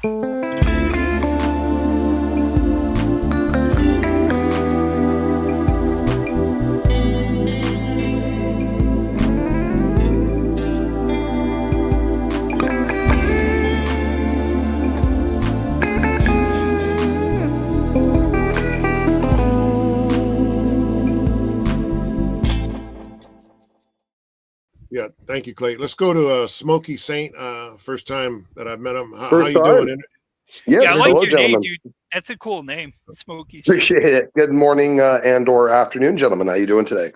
Yeah, thank you, Clay. Let's go to Smoky Saint. First time that I've met him. How you doing? Yes, yeah, I like hello, your gentlemen. name, dude. That's a cool name, Smoky. Appreciate it. Good morning and or afternoon, gentlemen. How you doing today?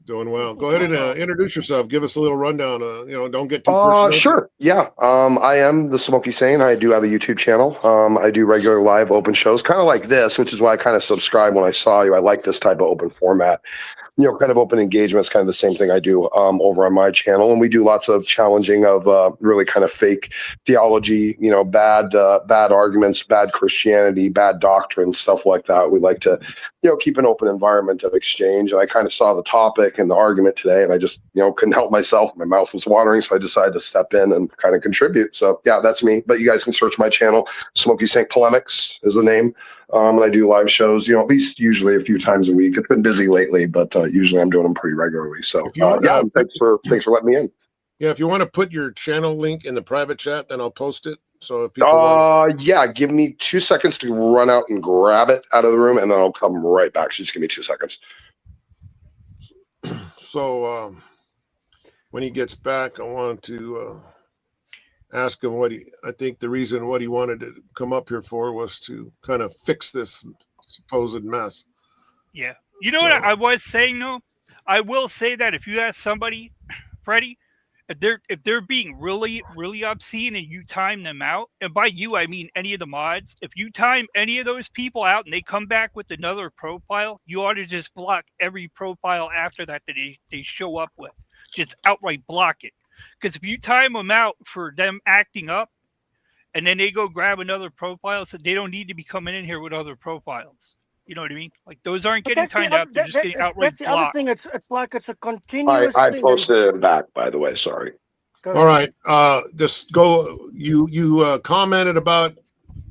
Doing well. Go ahead and introduce yourself. Give us a little rundown. Don't get too personal. Sure. Yeah. I am the Smoky Saint. I do have a YouTube channel. I do regular live open shows, kind of like this, which is why I kind of subscribed when I saw you. I like this type of open format. Kind of open engagement is kind of the same thing I do over on my channel. And we do lots of challenging of really kind of fake theology, bad arguments, bad Christianity, bad doctrine, stuff like that. We like to, keep an open environment of exchange. And I kind of saw the topic and the argument today, and I just, couldn't help myself. My mouth was watering, so I decided to step in and kind of contribute. So, yeah, that's me. But you guys can search my channel. Smoky Saint Polemics is the name. And I do live shows, at least usually a few times a week. It's been busy lately, but usually I'm doing them pretty regularly. So thanks for letting me in. Yeah, if you want to put your channel link in the private chat, then I'll post it. So if people give me 2 seconds to run out and grab it out of the room, and then I'll come right back. So just give me 2 seconds. So when he gets back, I wanted to ask him I think the reason what he wanted to come up here for was to kind of fix this supposed mess. Yeah. You know what I was saying, though? I will say that if you ask somebody, Freddie, if they're being really, really obscene and you time them out, and by you, I mean any of the mods, if you time any of those people out and they come back with another profile, you ought to just block every profile after that they show up with. Just outright block it. Because if you time them out for them acting up, and then they go grab another profile, so they don't need to be coming in here with other profiles. You know what I mean? Like those aren't getting timed out; they're just getting outright blocked. That's the other thing. It's like it's a continuous. I posted it back, by the way. Sorry. All right. Just go. You commented about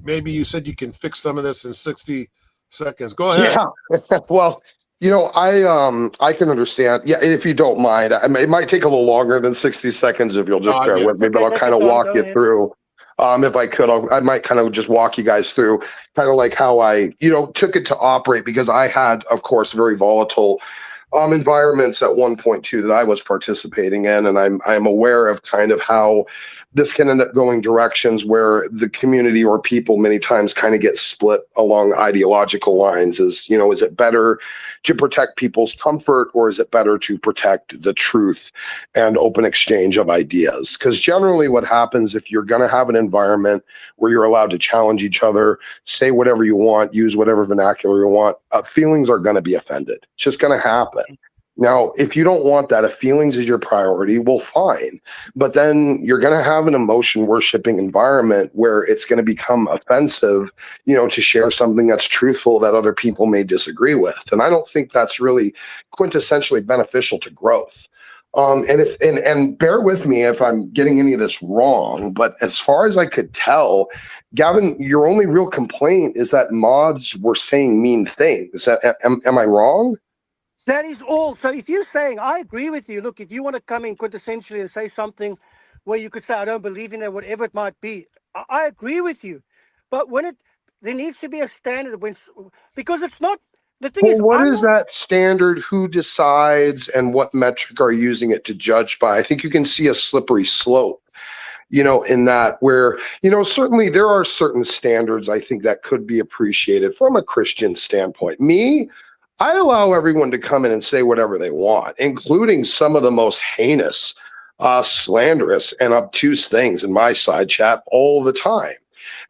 maybe you said you can fix some of this in 60 seconds. Go ahead. Yeah. Well. I can understand. Yeah, if you don't mind, it might take a little longer than 60 seconds if you'll just bear with me, but I'll kind of walk you through. If I could, I might kind of just walk you guys through kind of like how I, took it to operate, because I had, of course, very volatile environments at one point too that I was participating in, and I'm aware of kind of how this can end up going directions where the community or people many times kind of get split along ideological lines. Is it better to protect people's comfort, or is it better to protect the truth and open exchange of ideas? Because generally what happens if you're going to have an environment where you're allowed to challenge each other, say whatever you want, use whatever vernacular you want, feelings are going to be offended. It's just going to happen. Now, if you don't want that, if feelings is your priority, well, fine. But then you're going to have an emotion worshiping environment where it's going to become offensive, to share something that's truthful that other people may disagree with. And I don't think that's really quintessentially beneficial to growth. And bear with me if I'm getting any of this wrong, but as far as I could tell, Gavin, your only real complaint is that mods were saying mean things. Am I wrong? That is all. So if you're saying, I agree with you, look, if you want to come in quintessentially and say something where you could say, I don't believe in it, whatever it might be, I agree with you. But there needs to be a standard because it's not, the thing is. What is that standard? Who decides, and what metric are you using it to judge by? I think you can see a slippery slope, in that where, certainly there are certain standards I think that could be appreciated from a Christian standpoint. I allow everyone to come in and say whatever they want, including some of the most heinous, slanderous, and obtuse things in my side chat all the time.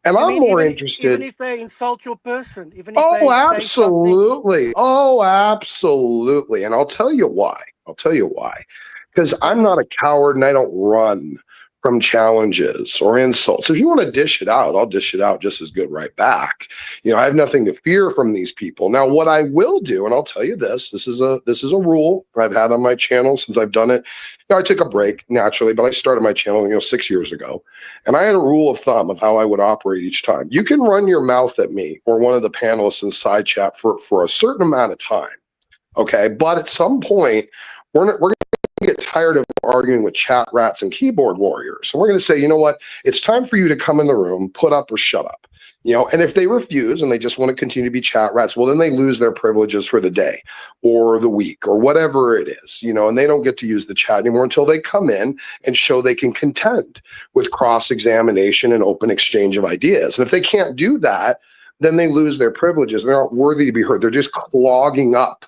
And I'm more interested. Even if they insult your person. Oh, absolutely. Oh, absolutely. And I'll tell you why. Because I'm not a coward and I don't run from challenges or insults. If you want to dish it out, I'll dish it out just as good right back. I have nothing to fear from these people. Now, what I will do, and I'll tell you this is a rule I've had on my channel since I've done it. I took a break naturally, but I started my channel, 6 years ago. And I had a rule of thumb of how I would operate each time. You can run your mouth at me or one of the panelists in side chat for a certain amount of time. Okay. But at some point, we're going to get tired of arguing with chat rats and keyboard warriors. And we're going to say, you know what? It's time for you to come in the room, put up or shut up. And if they refuse and they just want to continue to be chat rats, well, then they lose their privileges for the day or the week or whatever it is, and they don't get to use the chat anymore until they come in and show they can contend with cross-examination and open exchange of ideas. And if they can't do that, then they lose their privileges. They aren't worthy to be heard. They're just clogging up,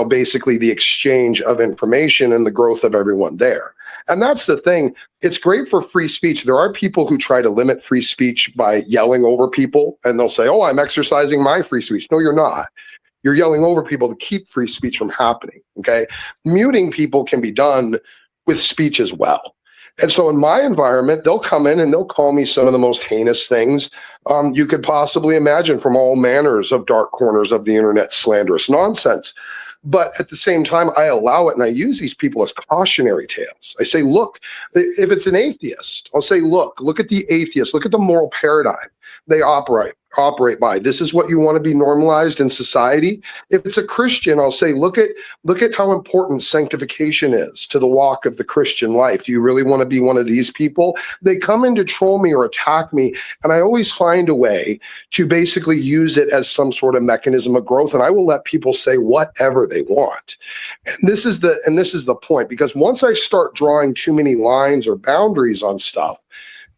basically the exchange of information and the growth of everyone there. And that's the thing. It's great for free speech. There are people who try to limit free speech by yelling over people, and they'll say, oh, I'm exercising my free speech. No, you're not. You're yelling over people to keep free speech from happening, okay? Muting people can be done with speech as well. And so in my environment, they'll come in and they'll call me some of the most heinous things you could possibly imagine, from all manners of dark corners of the internet, slanderous nonsense. But at the same time, I allow it, and I use these people as cautionary tales. I say, look, if it's an atheist, I'll say, look at the atheist, look at the moral paradigm they operate by. This is what you want to be normalized in society. If it's a Christian, I'll say, look at how important sanctification is to the walk of the Christian life. Do you really want to be one of these people? They come in to troll me or attack me, and I always find a way to basically use it as some sort of mechanism of growth, and I will let people say whatever they want. And this is the point, because once I start drawing too many lines or boundaries on stuff,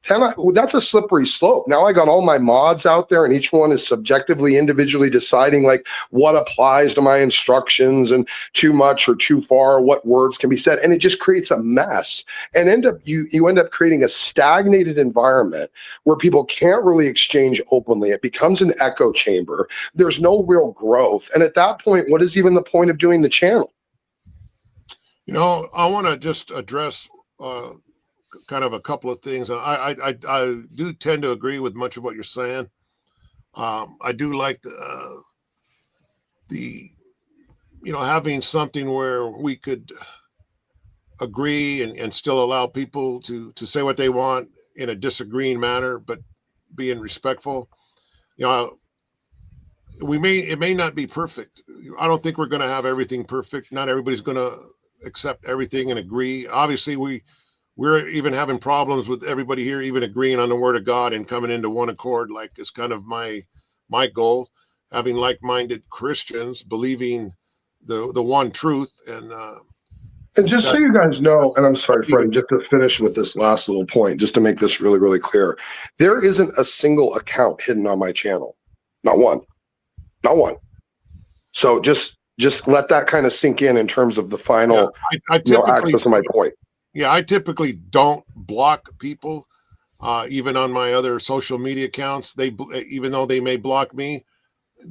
that's a slippery slope. Now I got all my mods out there, and each one is subjectively, individually deciding like what applies to my instructions and too much or too far, what words can be said. And it just creates a mess, and you end up creating a stagnated environment where people can't really exchange openly. It becomes an echo chamber. There's no real growth. And at that point, what is even the point of doing the channel? I want to just address kind of a couple of things. I do tend to agree with much of what you're saying. I do like the having something where we could agree and still allow people to say what they want in a disagreeing manner, but being respectful. It may not be perfect. I don't think we're going to have everything perfect. Not everybody's going to accept everything and agree. Obviously, we're even having problems with everybody here even agreeing on the word of God and coming into one accord, like is kind of my goal, having like-minded Christians believing the one truth. And just so you guys know, and I'm sorry, Freddie, just to finish with this last little point, just to make this really, really clear, there isn't a single account hidden on my channel. Not one. So just let that kind of sink in terms of the final access to my point. Yeah, I typically don't block people, even on my other social media accounts. Even though they may block me,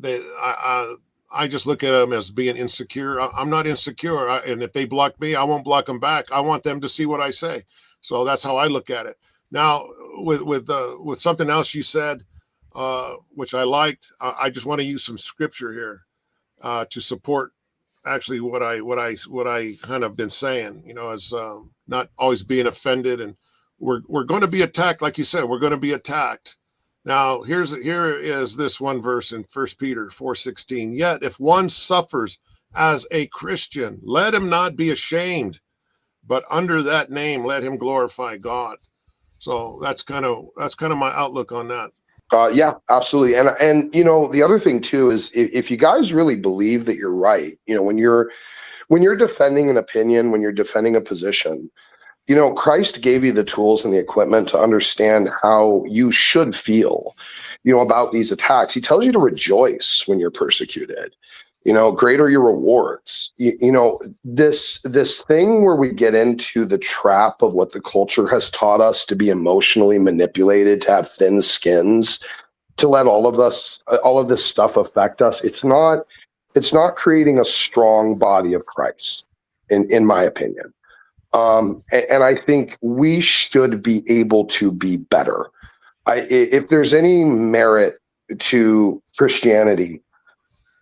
I just look at them as being insecure. I'm not insecure, and if they block me, I won't block them back. I want them to see what I say, so that's how I look at it. Now, with something else you said, which I liked, I just want to use some scripture here to support actually what I kind of been saying. As not always being offended, and we're going to be attacked, like you said. We're going to be attacked. Now, here is this one verse in 1 Peter 4:16. Yet if one suffers as a Christian, let him not be ashamed, but under that name let him glorify God. So that's kind of my outlook on that. Yeah, absolutely. And the other thing too is if you guys really believe that you're right, when you're defending an opinion, when you're defending a position, Christ gave you the tools and the equipment to understand how you should feel, about these attacks. He tells you to rejoice when you're persecuted. Great are your rewards. This thing where we get into the trap of what the culture has taught us to be emotionally manipulated, to have thin skins, to let all of this stuff affect us. It's not creating a strong body of Christ, in my opinion. And I think we should be able to be better. If there's any merit to Christianity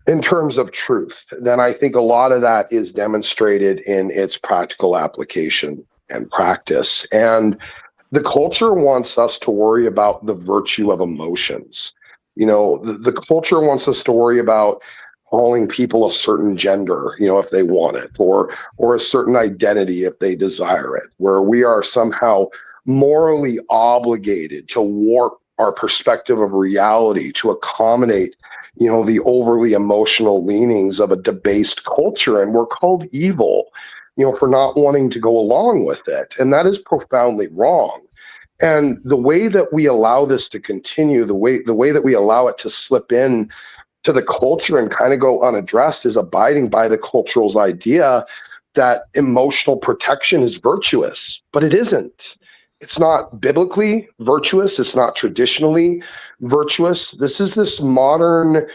in terms of truth, then I think a lot of that is demonstrated in its practical application and practice. And the culture wants us to worry about the virtue of emotions. The culture wants us to worry about calling people a certain gender, if they want it, or a certain identity if they desire it, where we are somehow morally obligated to warp our perspective of reality to accommodate, the overly emotional leanings of a debased culture. And we're called evil, for not wanting to go along with it. And that is profoundly wrong. And the way that we allow this to continue, the way that we allow it to slip in to the culture and kind of go unaddressed, is abiding by the cultural's idea that emotional protection is virtuous, but it isn't. It's not biblically virtuous. It's not traditionally virtuous. This is this modern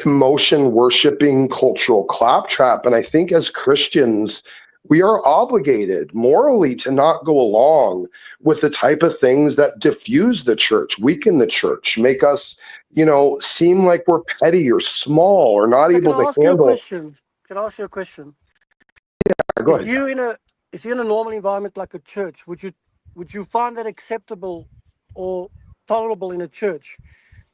emotion worshiping cultural claptrap. And I think as Christians, we are obligated morally to not go along with the type of things that diffuse the church, weaken the church, make us, seem like we're petty or small or not able to handle. Can I ask you a question? Yeah, go ahead. If you're in a normal environment like a church, would you find that acceptable or tolerable in a church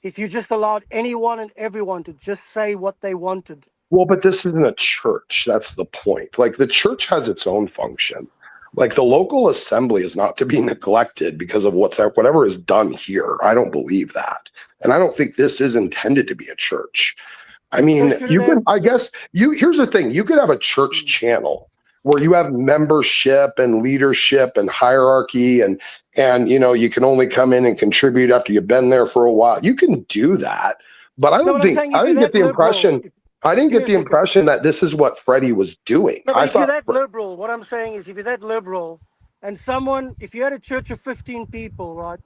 if you just allowed anyone and everyone to just say what they wanted? Well, but this isn't a church. That's the point. Like, the church has its own function. Like, the local assembly is not to be neglected because of whatever is done here. I don't believe that. And I don't think this is intended to be a church. I mean, here's the thing. You could have a church channel where you have membership and leadership and hierarchy and you can only come in and contribute after you've been there for a while. You can do that. But I didn't get the impression that this is what Freddie was doing. No, if you're that liberal, what I'm saying is, if you're that liberal and if you had a church of 15 people, right,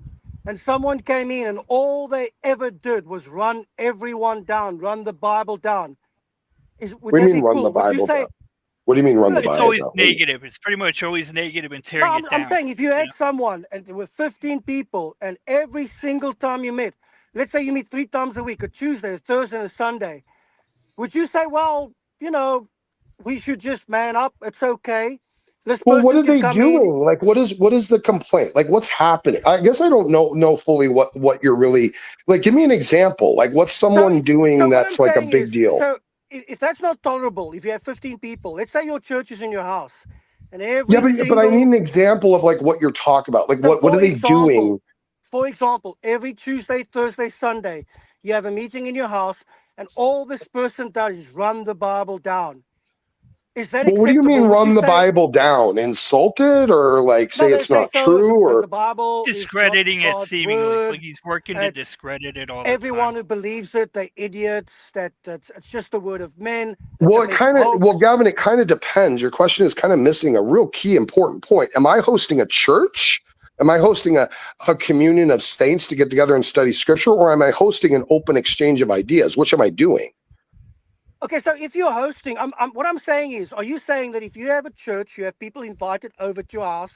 and someone came in and all they ever did was run everyone down, run the Bible down, would that be cool? What do you mean run the Bible? It's always negative. It's pretty much always negative and tearing it down. I'm saying if you had someone and there were 15 people and every single time you met, let's say you meet 3 times a week, a Tuesday, a Thursday, and a Sunday, would you say, well, we should just man up, it's okay? Well, what are they doing? Like, what is the complaint? Like, what's happening? I guess I don't know fully what you're really, like, give me an example. Like, what's someone doing that's like a big deal? So if that's not tolerable, if you have 15 people, let's say your church is in your house, and but I need an example of like what you're talking about. Like, what are they doing? For example, every Tuesday, Thursday, Sunday, you have a meeting in your house, and all this person does is run the Bible down. Is that acceptable? What do you mean run the Bible down? Insult it, or like say it's not true, or the Bible discrediting it seemingly, like he's working to discredit it all the time. Everyone who believes it, they're idiots. It's just the word of men. Well, Gavin, it kind of depends. Your question is kind of missing a real key important point. Am I hosting a church? Am I hosting a communion of saints to get together and study scripture, or am I hosting an open exchange of ideas? Which am I doing? Okay, so if you're hosting, what I'm saying is, are you saying that if you have a church, you have people invited over to your house?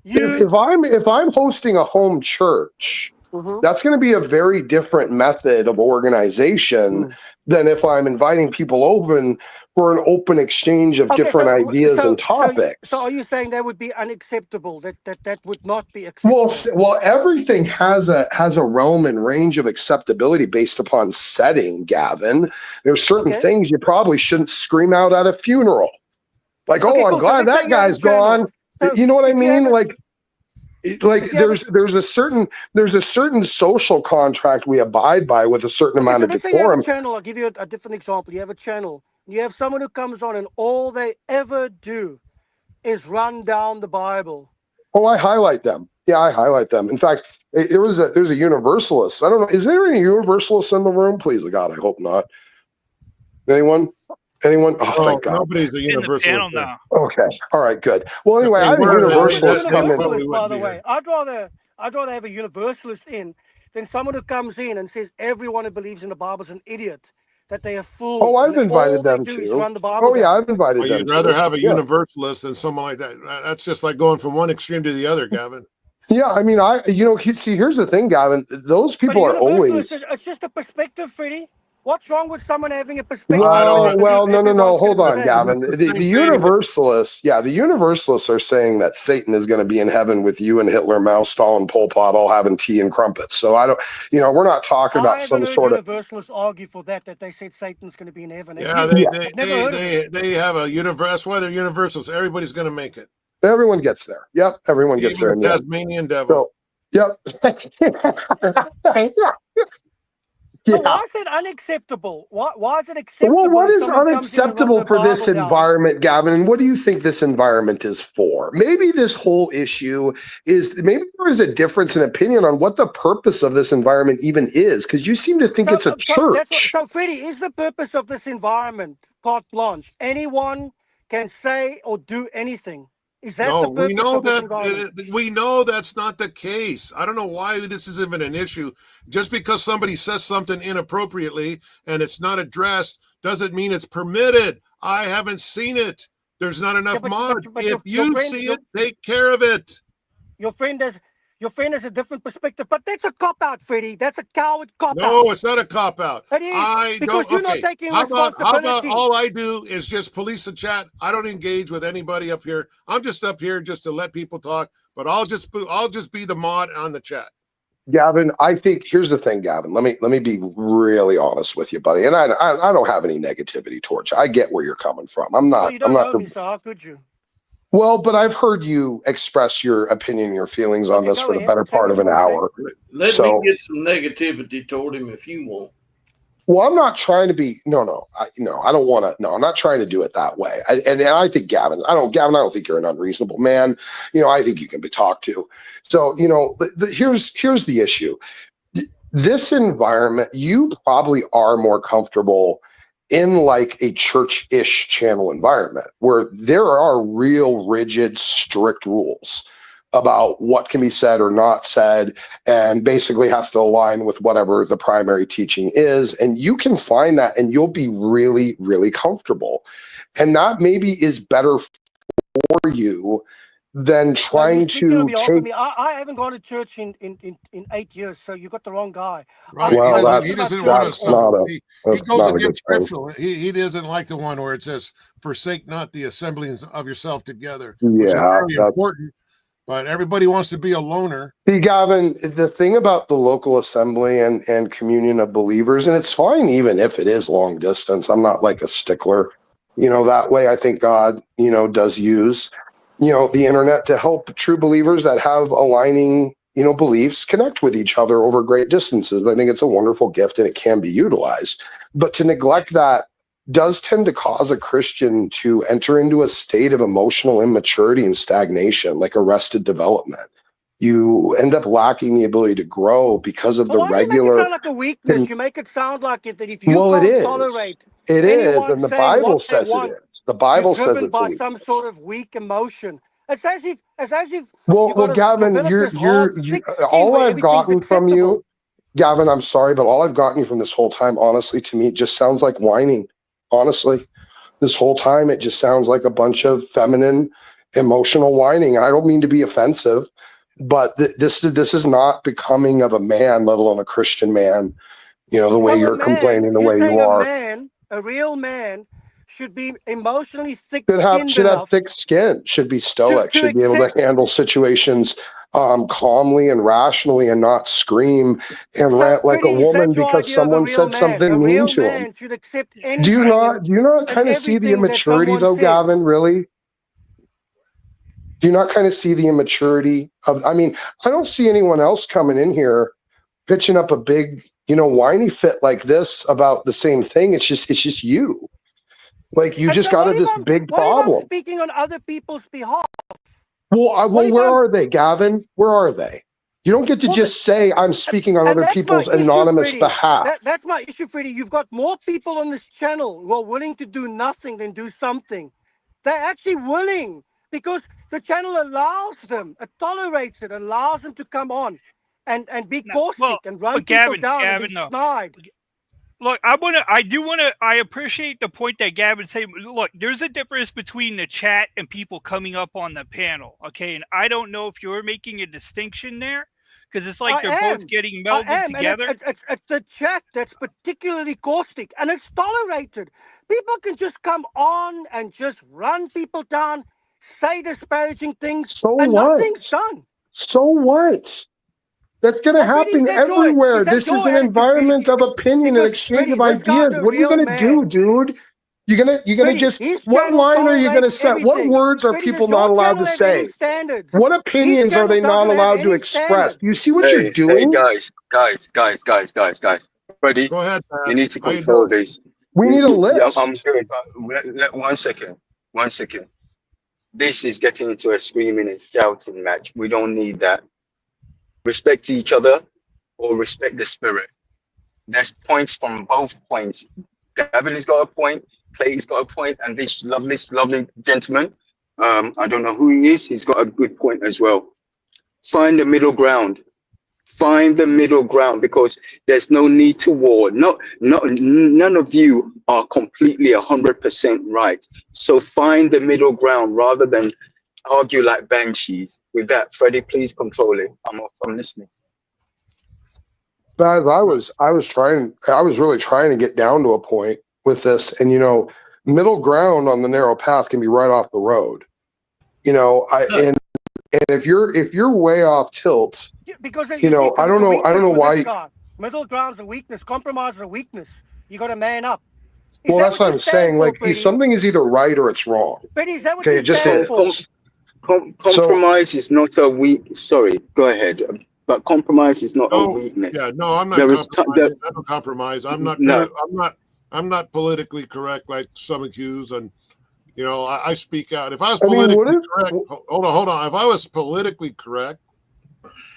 If I'm hosting a home church, that's going to be a very different method of organization than if I'm inviting people over for an open exchange of different ideas and topics. So are you saying that would be unacceptable? That would not be acceptable? Well, everything has a realm and range of acceptability based upon setting, Gavin. There's certain things you probably shouldn't scream out at a funeral. Like, I'm glad that guy's gone. So you know what I mean? There's a certain social contract we abide by with a certain amount of decorum. I'll give you a different example. You have a channel. You have someone who comes on and all they ever do is run down the Bible. Oh, I highlight them. Yeah, I highlight them. In fact, there's a universalist. I don't know. Is there any universalists in the room? Please, God, I hope not. Anyone? Oh, thank God. Nobody's a universalist. Now. Okay. All right, good. Well, anyway, I have a universalist come in. By the way, I'd rather have a universalist in than someone who comes in and says everyone who believes in the Bible is an idiot. that they are fools. Oh, I've and invited all they them do is too. run the Bible Oh yeah, down. I've invited Well, them you'd rather too. have a Yeah. universalist than someone like that. That's just like going from one extreme to the other, Gavin. Yeah, I mean, see, here's the thing, Gavin. Those But a people are universalist, always. it's just a perspective, Freddie. What's wrong with someone having a perspective? I don't know. Well, no, Everyone's hold gonna on, be Gavin. It's the The same thing. universalists, yeah, the universalists are saying that Satan is going to be in heaven with you and Hitler, Mao, Stalin, Pol Pot all having tea and crumpets. So I don't, we're not talking about I haven't some heard sort of. universalists argue for that they said Satan's going to be in heaven. Have Yeah, you? they I've never heard of it. they have a universe. That's why they're universals. Everybody's going to make it. Everyone gets there. Yep, everyone gets Even there in the the end. Tasmanian devil. So, yep. But Yeah. why is it unacceptable? Why is it acceptable? Well, what if is someone comes in and runs unacceptable the for this Bible down? environment, Gavin? And what do you think this environment is for? Maybe this whole issue is maybe there is a difference in opinion on what the purpose of this environment even is, because you seem to think it's a church. So, Freddie, is the purpose of this environment carte blanche? Anyone can say or do anything. Is that No, the purpose we know of this that environment? we know that's not the case. I don't know why this is even an issue. Just because somebody says something inappropriately and it's not addressed doesn't mean it's permitted. I haven't seen it. There's not enough mods. but If you see it, take care of it. Your friend has a different perspective, but that's a cop out, Freddie. That's a coward cop out. No, it's not a cop out. It is, I because don't. you're not Okay. taking How about responsibility. all I do is just police the chat? I don't engage with anybody up here. I'm just up here just to let people talk. But I'll just be the mod on the chat. Gavin, I think here's the thing, Gavin. Let me be really honest with you, buddy. And I don't have any negativity towards you. I get where you're coming from. I'm not. Well, you don't know me, so how could you? Well, but I've heard you express your opinion, your feelings on this for the better part of an hour. Let me get some negativity toward him if you want. Well, I'm not trying to be. I don't want to. No, I'm not trying to do it that way. And I think Gavin, I don't think you're an unreasonable man. I think you can be talked to. So, here's the issue. This environment, you probably are more comfortable in like a church-ish channel environment where there are real rigid, strict rules about what can be said or not said, and basically has to align with whatever the primary teaching is. And you can find that and you'll be really, really comfortable. And that maybe is better for you than trying to take. I haven't gone to church in 8 years, so you got the wrong guy. Right. Well, he doesn't want to. He goes against scriptural. He doesn't like the one where it says, "Forsake not the assemblies of yourself together," which is very important. But everybody wants to be a loner. See, Gavin, the thing about the local assembly and communion of believers, and it's fine even if it is long distance. I'm not like a stickler, that way. I think God, does use, the internet to help true believers that have aligning, beliefs connect with each other over great distances. I think it's a wonderful gift and it can be utilized. But to neglect that does tend to cause a Christian to enter into a state of emotional immaturity and stagnation, like arrested development. You end up lacking the ability to grow because of the regular. You make it sound like a weakness. You make it sound like that if you can't tolerate it is, and the Bible says it is. The Bible says it's by some sort of weak emotion. It's as if. Well, Gavin, you're all I've gotten from you, Gavin. I'm sorry, but all I've gotten you from this whole time, honestly, to me, it just sounds like whining. Honestly, this whole time, it just sounds like a bunch of feminine, emotional whining. And I don't mean to be offensive, but this is not becoming of a man, let alone a Christian man. The way you're complaining, the way you are. A real man should be emotionally thick. Should have thick skin. Should be stoic. Should be able to handle situations calmly and rationally, and not scream and rant like a woman because someone said something mean to him. Do you not kind of see the immaturity though, Gavin? Really? Do you not kind of see the immaturity of? I mean, I don't see anyone else coming in here pitching up a big, whiny fit like this about the same thing. It's just you. Like you just got this big problem. Speaking on other people's behalf. Well, where are they, Gavin? Where are they? You don't get to just say I'm speaking on other people's anonymous behalf. That's my issue, Freddie. You've got more people on this channel who are willing to do nothing than do something. They're actually willing because the channel allows them, it tolerates it, allows them to come on and be caustic and run people down and be snide. Look, I appreciate the point that Gavin said. Look, there's a difference between the chat and people coming up on the panel. Okay. And I don't know if you're making a distinction there because it's like they're both getting melded together. And it's the chat that's particularly caustic, and it's tolerated. People can just come on and just run people down, say disparaging things, and nothing's done. So what? That's going to happen everywhere. This is an environment of opinion and exchange of ideas. What are you going to do, dude? You're gonna just, what line are you going to set? What words are people not allowed to say? What opinions are they not allowed to express? Do you see what you're doing? Hey, guys. Freddie, Go ahead, you need to control this. We need a list. I'm good, but 1 second. 1 second. This is getting into a screaming and shouting match. We don't need that. Respect each other or respect the spirit. There's points from both points. Gavin has got a point, Clay's got a point, and this lovely gentleman, I don't know who he is, he's got a good point as well. Find the middle ground. Find the middle ground, because there's no need to war. None of you are completely 100% right. So find the middle ground rather than argue like banshees. With that, Freddie, please control it. I'm listening. Guys, I was really trying to get down to a point with this, and middle ground on the narrow path can be right off the road. And if you're way off tilt, because I don't know why. Middle ground's a weakness. Compromise is a weakness. You got to man up. Well, that's what I'm saying. Like, something is either right or it's wrong. But is that what you stand for? Compromise is not a weak. Sorry, go ahead. But compromise is not a weakness. Yeah, no, I'm not compromising. I don't compromise. I'm not politically correct like some accuse, and I speak out. If I was politically correct, hold on. If I was politically correct,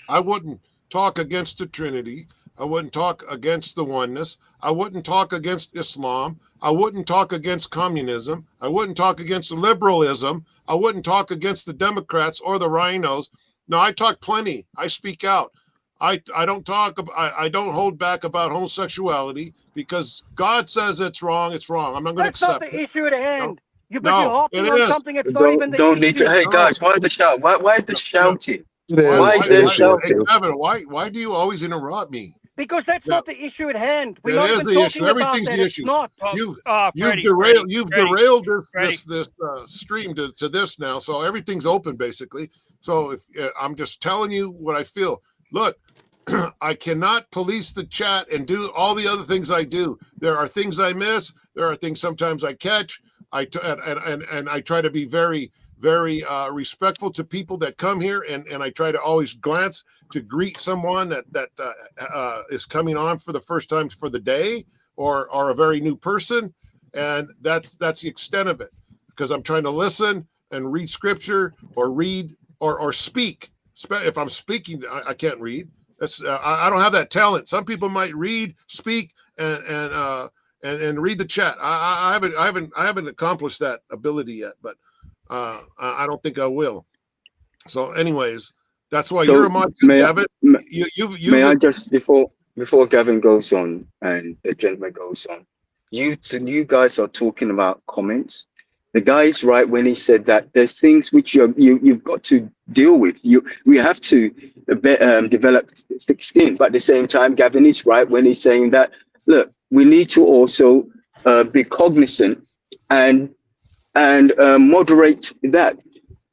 I wouldn't talk against the Trinity. I wouldn't talk against the oneness. I wouldn't talk against Islam. I wouldn't talk against communism. I wouldn't talk against liberalism. I wouldn't talk against the Democrats or the rhinos. No, I talk plenty. I speak out. I don't hold back about homosexuality because God says it's wrong. It's wrong. I'm not going to accept it. That's not the issue at hand. You're harping on something that's not even the don't issue. Need to. Hey guys, why is the shout? Why is the shouting? Why is there shouting? Kevin, why do you always interrupt me? Because that's not the issue at hand. It is the issue. Everything's the issue. You've derailed this stream to this now, so everything's open basically. So if I'm just telling you what I feel. Look, I cannot police the chat and do all the other things I do. There are things I miss. There are things sometimes I catch. And I try to be very, very respectful to people that come here, and I try to always glance to greet someone that is coming on for the first time for the day, or a very new person, and that's the extent of it. Because I'm trying to listen and read scripture or read or speak. If I'm speaking, I can't read. That's I don't have that talent. Some people might read, speak, and read the chat. I haven't accomplished that ability yet, but I don't think I will. So, anyways, that's why you're a mod, Gavin. May I just before Gavin goes on and the gentleman goes on, you guys are talking about comments. The guy is right when he said that there's things which you've got to deal with. We have to develop thick skin, but at the same time, Gavin is right when he's saying that, look, we need to also be cognizant and moderate that.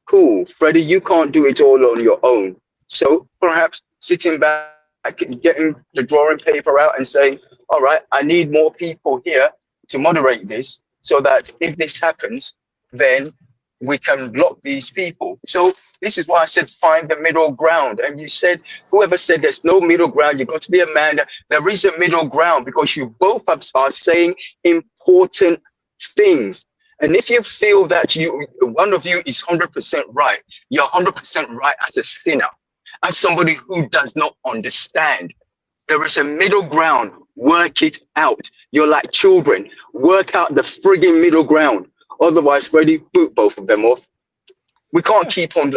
Cool, Freddie, you can't do it all on your own. So perhaps sitting back, getting the drawing paper out and saying, all right, I need more people here to moderate this, so that if this happens, then we can block these people. So this is why I said find the middle ground. And you said, whoever said there's no middle ground, you've got to be a man. There is a middle ground, because you both are saying important things. And if you feel that one of you is 100% right, you're 100% right as a sinner, as somebody who does not understand. There is a middle ground. Work it out. You're like children. Work out the frigging middle ground. Otherwise, Freddie, boot both of them off. We can't keep on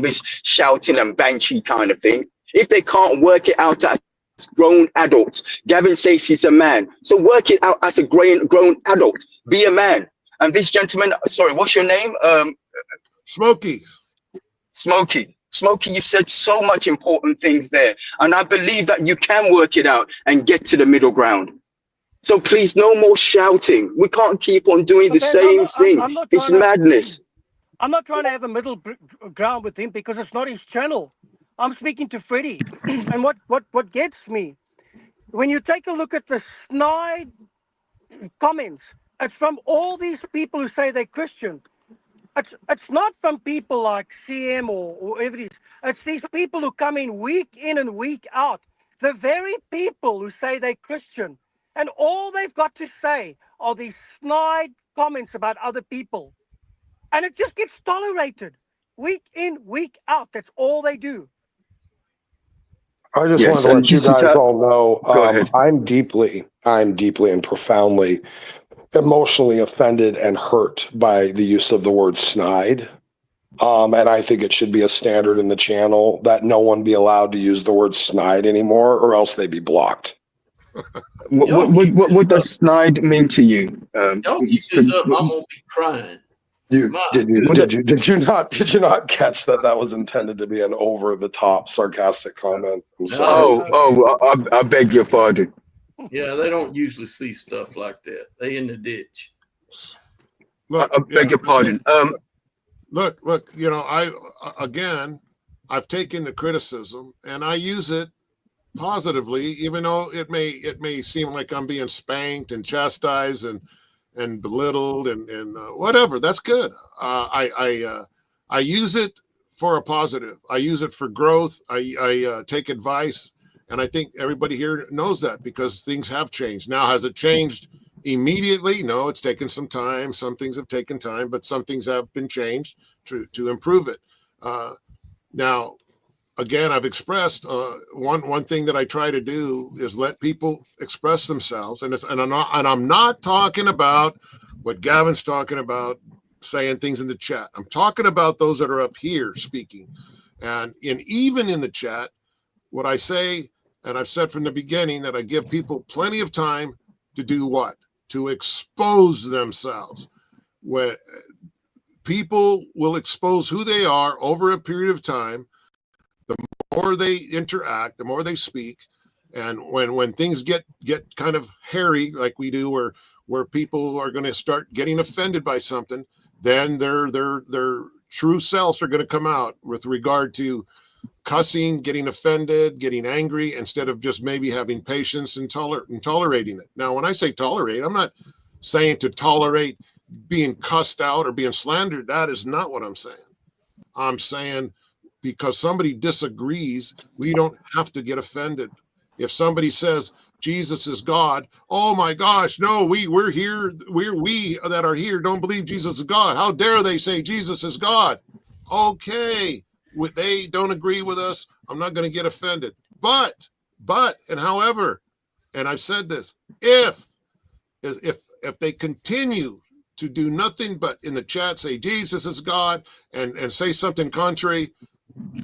this shouting and banshee kind of thing. If they can't work it out as grown adults. Gavin says he's a man. So work it out as a grown adult. Be a man. And this gentleman, sorry, what's your name? Smokey. Smokey, you said so much important things there. And I believe that you can work it out and get to the middle ground. So please, no more shouting. We can't keep on doing the same thing. It's madness. I'm not trying to have a middle ground with him because it's not his channel. I'm speaking to Freddie. And what gets me, when you take a look at the snide comments, it's from all these people who say they're Christian. It's not from people like CM or whoever it is. It's these people who come in and week out. The very people who say they're Christian. And all they've got to say are these snide comments about other people. And it just gets tolerated. Week in, week out. That's all they do. I just wanted to let you guys all know, I'm deeply and profoundly emotionally offended and hurt by the use of the word snide. And I think it should be a standard in the channel that no one be allowed to use the word snide anymore, or else they be blocked. What does snide mean to you? Don't keep this up. I'm gonna be crying. Did you not catch that was intended to be an over the top sarcastic comment? I'm sorry. I beg your pardon. Yeah, they don't usually see stuff like that. They in the ditch. Look, I beg your pardon. Look, you know, I've taken the criticism and I use it positively, even though it may seem like I'm being spanked and chastised and belittled and whatever. That's good. I use it for a positive. I use it for growth. I take advice. And I think everybody here knows that because things have changed. Now, has it changed immediately? No, it's taken some time. Some things have taken time, but some things have been changed to improve it. Now, again, I've expressed one thing that I try to do is let people express themselves, and I'm not talking about what Gavin's talking about, saying things in the chat. I'm talking about those that are up here speaking, and even in the chat, what I say. And I've said from the beginning that I give people plenty of time to do what? To expose themselves. When people will expose who they are over a period of time, the more they interact, the more they speak. And when things get kind of hairy, like we do, where people are going to start getting offended by something, then their true selves are going to come out with regard to cussing, getting offended, getting angry, instead of just maybe having patience and tolerating it. Now, when I say tolerate, I'm not saying to tolerate being cussed out or being slandered. That is not what I'm saying. I'm saying because somebody disagrees, we don't have to get offended. If somebody says Jesus is God, oh my gosh, no, we're here, we that are here don't believe Jesus is God. How dare they say Jesus is God? Okay. They don't agree with us. I'm not going to get offended. But, and however, and I've said this, if they continue to do nothing but in the chat say Jesus is God and say something contrary,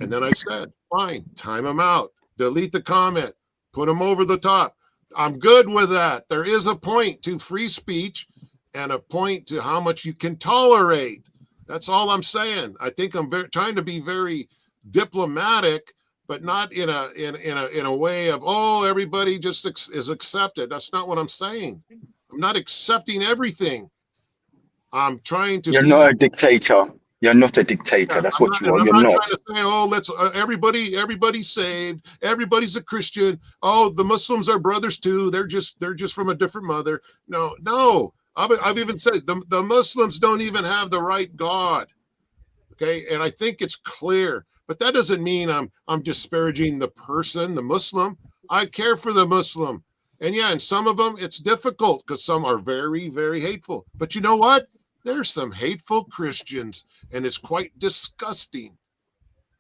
and then I said, fine, time them out, delete the comment, put them over the top. I'm good with that. There is a point to free speech and a point to how much you can tolerate. That's all I'm saying. I think I'm trying to be very diplomatic, but not in a way of, oh, everybody just is accepted. That's not what I'm saying. I'm not accepting everything. I'm trying to. You're not a dictator. You're not a dictator. That's what you are. You're not. I'm not trying to say, oh, let's everybody's saved. Everybody's a Christian. Oh, the Muslims are brothers too. They're just from a different mother. No. I've even said the Muslims don't even have the right God. Okay, and I think it's clear, but that doesn't mean I'm disparaging the person, the Muslim. I care for the Muslim, and yeah, and some of them it's difficult because some are very, very hateful. But you know what? There's some hateful Christians, and it's quite disgusting.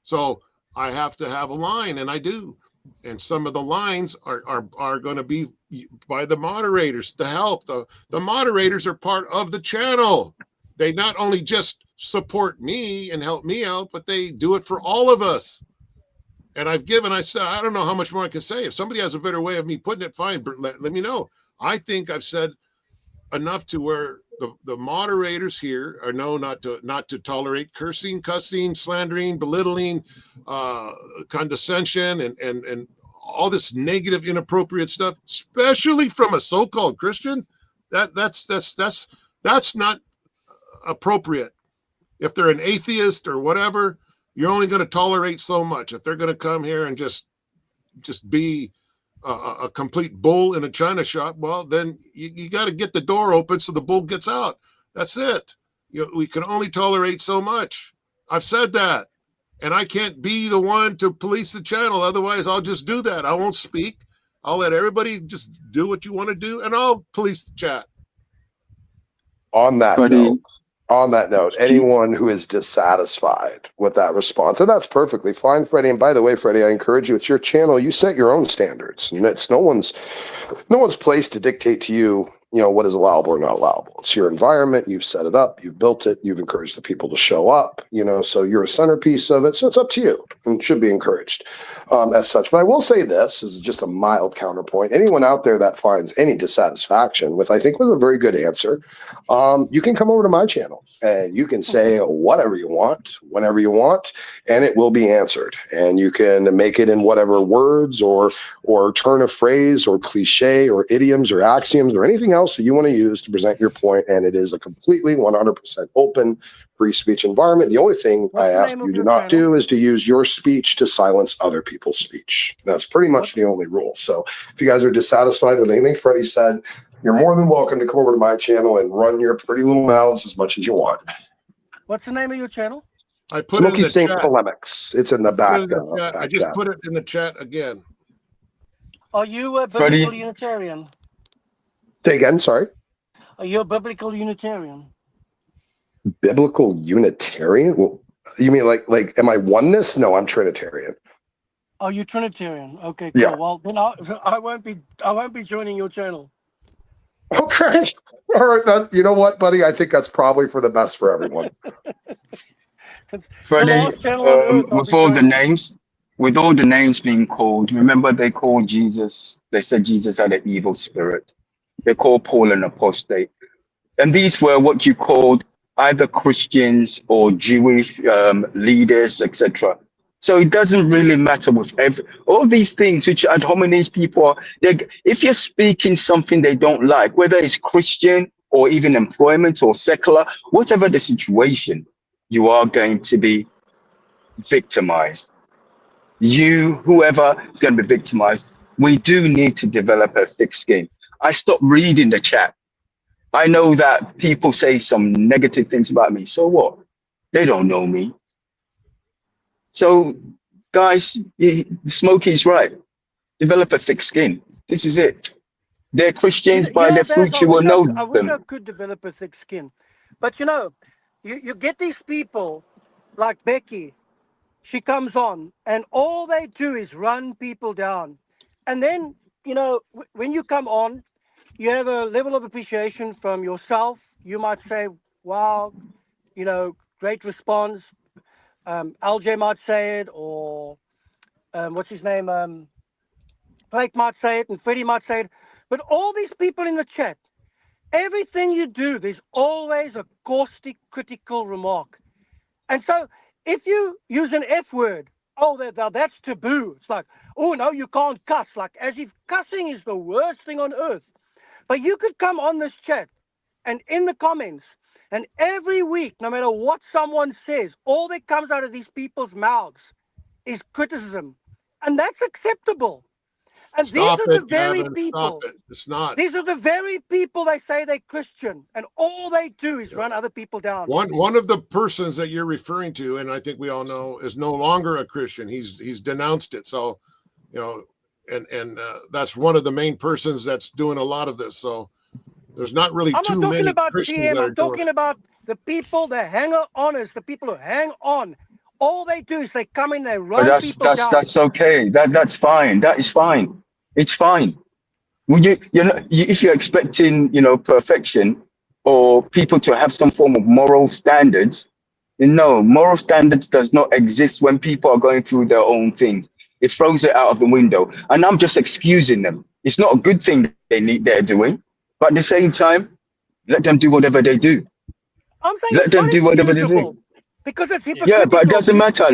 So I have to have a line, and I do. And some of the lines are going to be by the moderators to help. The moderators are part of the channel. They not only just support me and help me out, but they do it for all of us. And I said, I don't know how much more I can say. If somebody has a better way of me putting it, fine, let me know. I think I've said enough to where the moderators here are know not to tolerate cursing, cussing, slandering, belittling, condescension, and all this negative, inappropriate stuff, especially from a so-called Christian. That's not appropriate. If they're an atheist or whatever, you're only going to tolerate so much. If they're going to come here and just be a complete bull in a china shop, well, then you got to get the door open so the bull gets out. That's it. We can only tolerate so much. I've said that, and I can't be the one to police the channel. Otherwise, I'll just do that. I won't speak. I'll let everybody just do what you want to do, and I'll police the chat. On that note, anyone who is dissatisfied with that response, and that's perfectly fine, Freddie. And by the way, Freddie, I encourage you, it's your channel. You set your own standards. And it's no one's place to dictate to you, what is allowable or not allowable. It's your environment. You've set it up. You've built it. You've encouraged the people to show up, so you're a centerpiece of it. So it's up to you and should be encouraged as such. But I will say this is just a mild counterpoint. Anyone out there that finds any dissatisfaction with, I think was a very good answer, you can come over to my channel and you can say whatever you want, whenever you want, and it will be answered. And you can make it in whatever words or turn of phrase or cliche or idioms or axioms or anything else that you want to use to present your point. And it is a completely 100% open free speech environment. The only thing I ask you to not do is to use your speech to silence other people's speech. That's pretty much the only rule. So if you guys are dissatisfied with anything Freddie said, you're more than welcome to come over to my channel and run your pretty little mouths as much as you want. What's the name of your channel? I put Smoky it in the Saint chat. Polemics. It's in the back. I just put it in the chat again. Are you a biblical Unitarian? Say again, sorry. Are you a biblical Unitarian? Biblical Unitarian? Well, you mean like am I oneness? No, I'm Trinitarian. Are you Trinitarian? Okay, cool. Yeah. Well, then I won't be joining your channel. Okay. All right. You know what, buddy? I think that's probably for the best for everyone. Freddie, with all the names being called, remember they called Jesus, they said Jesus had an evil spirit. They called Paul an apostate. And these were what you called either Christians or Jewish leaders, etc. So it doesn't really matter with all these things which ad hominem people are. If you're speaking something they don't like, whether it's Christian or even employment or secular, whatever the situation, you are going to be victimized. Whoever is going to be victimized, we do need to develop a thick skin. I stopped reading the chat. I know that people say some negative things about me. So what? They don't know me. So, guys, Smokey's right. Develop a thick skin. This is it. They're Christians. By their fruits you will know them. I wish I could develop a thick skin. But you get these people like Becky. She comes on and all they do is run people down. And then, when you come on, you have a level of appreciation from yourself. You might say, wow, great response. LJ might say it, or what's his name? Blake might say it, and Freddie might say it. But all these people in the chat, everything you do, there's always a caustic, critical remark. And so if you use an F word, that's taboo. It's like, oh, no, you can't cuss. Like as if cussing is the worst thing on earth. But you could come on this chat and in the comments, and every week, no matter what someone says, all that comes out of these people's mouths is criticism. And that's acceptable. And these are the very people. Stop it. It's not. These are the very people they say they're Christian, and all they do is run other people down. One of the persons that you're referring to, and I think we all know, is no longer a Christian. He's denounced it. So, and that's one of the main persons that's doing a lot of this. So there's not really too many Christians. I'm talking about the people, the hanger-oners, the people who hang on. All they do is they come in, they run people down. That's okay. That's fine. That is fine. It's fine. If you're expecting, perfection or people to have some form of moral standards, no, moral standards does not exist when people are going through their own thing. It throws it out of the window. And I'm just excusing them. It's not a good thing they're doing. But at the same time, let them do whatever they do. I'm saying Let it's them not do whatever they do. excusable because it's Yeah, hypocritical. but it doesn't matter.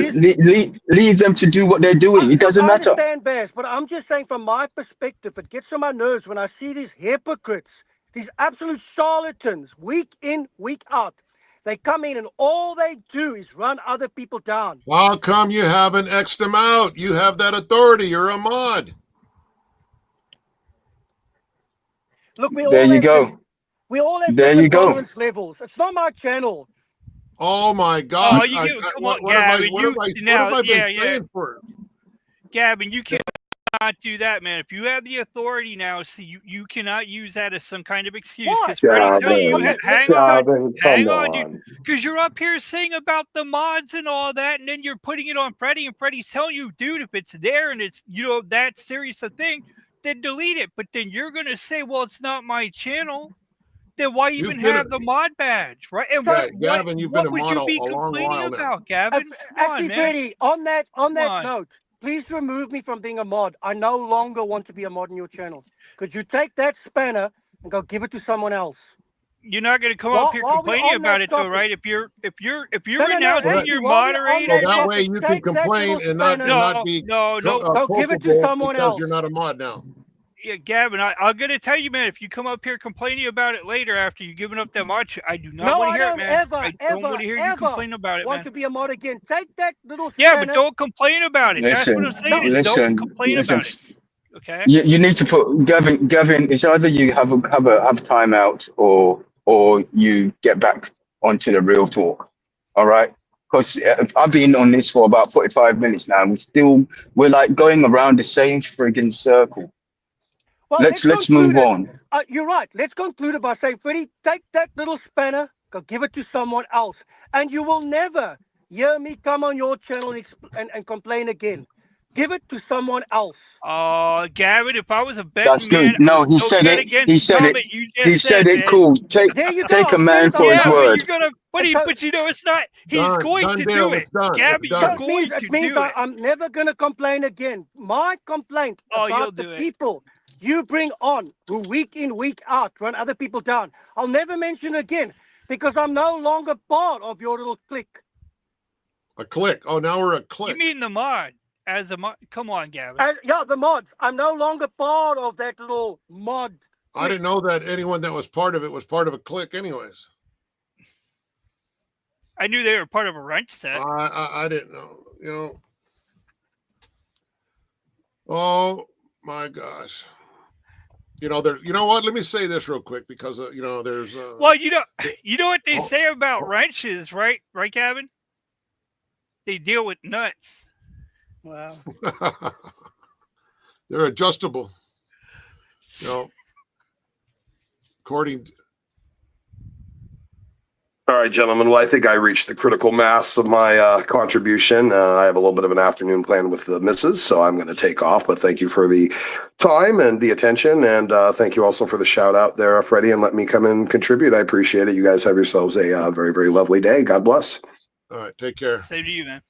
Leave them to do what they're doing. It doesn't I matter. understand, Bass, but I'm just saying from my perspective, it gets on my nerves when I see these hypocrites, these absolute charlatans, week in, week out. They come in and all they do is run other people down. How come you haven't X'd them out? You have that authority. You're a mod. Look, There you go. We all have There you different go. tolerance levels. It's not my channel. Oh my Oh, gosh! you can, come on, What have I? Gavin. What You have I? now, What have I been yeah. saying for? Gavin, you cannot do that, man. If you have the authority now, see, you cannot use that as some kind of excuse. Why? Because Freddie's telling you, Gavin, hang come on, dude. on. Because you're up here saying about the mods and all that, and then you're putting it on Freddie, and Freddie's telling you, dude, if it's there and it's, that serious a thing, then delete it. But then you're going to say, well, it's not my channel. Then why even have the mod badge, right? And Yeah, Gavin, you've been a would mod you be a long complaining while now. about, Gavin? Come Actually, on, man. Freddie, on that on. note, please remove me from being a mod. I no longer want to be a mod in your channel. Could you take that spanner and go give it to someone else? You're not going to come up here While we're complaining on about that it, though, topic. right? If you're No, renouncing actually, your while we're on moderator, So that that way topic, you can take that complain little and not spanner. be no. Go give it to culpable someone because else. you're not a mod now. Yeah, Gavin, I'm going to tell you, man, if you come up here complaining about it later after you've given up that much, I do not want to hear it, man. I don't want to hear you complain about it, want man. to be a mod again. Take that little Yeah, spanner. but don't complain about it. That's what I'm saying. Don't complain about it. Okay? You need to put Gavin. It's either you have time out or you get back onto the real talk. All right. Because I've been on this for about 45 minutes now. And we're like going around the same friggin' circle. Well, Let's move on. You're right. Let's conclude it by saying, Freddie, take that little spanner, go give it to someone else, and you will never hear me come on your channel and complain again. Give it to someone else. Gavin, if I was a betting That's man, good. No, he said it. He said it. He said it. Cool. Take a man for his word. But it's not. He's going to do it. It's done. Gavin, It's done. you're going to do it. I'm never going to complain again. My complaint about the people you bring on who week in, week out run other people down, I'll never mention again because I'm no longer part of your little clique. A clique. Oh, now we're a clique. You mean the mod? As a mod? Come on, Gavin. Yeah, the mods. I'm no longer part of that little mod. I didn't know that anyone that was part of it was part of a clique anyways. I knew they were part of a wrench set. I didn't know. Oh my gosh. You know what? Let me say this real quick because there's. Well, you know what they say about wrenches, right? Right, Gavin? They deal with nuts. Wow. They're adjustable. According to. All right, gentlemen. Well, I think I reached the critical mass of my contribution. I have a little bit of an afternoon plan with the missus, so I'm going to take off. But thank you for the time and the attention, and thank you also for the shout out there, Freddie, and let me come and contribute. I appreciate it. You guys have yourselves a very, very lovely day. God bless. All right, take care. Same to you, man.